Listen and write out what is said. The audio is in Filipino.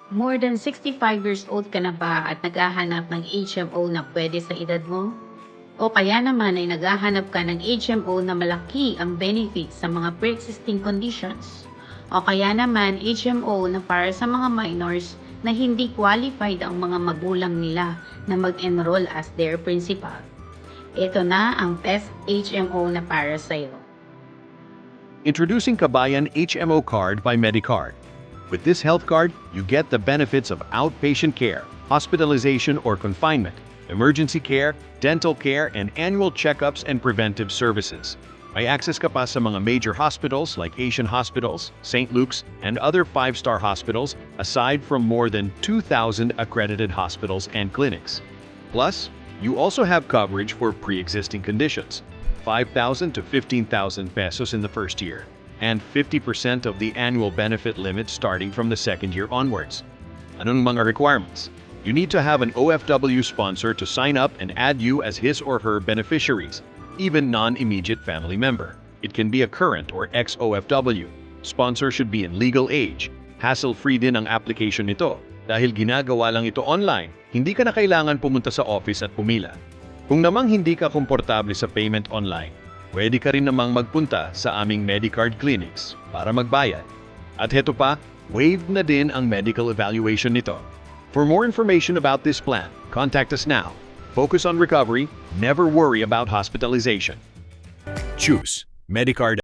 More than 65 years old ka na ba at naghahanap ng HMO na pwede sa edad mo? O kaya naman ay naghahanap ka ng HMO na malaki ang benefit sa mga pre-existing conditions? O kaya naman HMO na para sa mga minors na hindi qualified ang mga magulang nila na mag-enroll as their principal? Ito na ang best HMO na para sa'yo. Introducing Kabayan HMO Card by Medicard. With this health card, you get the benefits of outpatient care, hospitalization or confinement, emergency care, dental care, and annual checkups and preventive services. May access ka pa sa mga major hospitals like Asian Hospitals, St. Luke's, and other 5-star hospitals, aside from more than 2,000 accredited hospitals and clinics. Plus, you also have coverage for pre-existing conditions, 5,000 to 15,000 pesos in the first year, and 50% of the annual benefit limit starting from the second year onwards. Anong mga requirements? You need to have an OFW sponsor to sign up and add you as his or her beneficiaries, even non-immediate family member. It can be a current or ex-OFW. Sponsor should be in legal age. Hassle-free din ang application nito. Dahil ginagawa lang ito online, hindi ka na kailangan pumunta sa office at pumila. Kung namang hindi ka komportable sa payment online, pwede ka rin namang magpunta sa aming Medicard clinics para magbayad. At heto pa, waived na din ang medical evaluation nito. For more information about this plan, contact us now. Focus on recovery, never worry about hospitalization. Choose Medicard.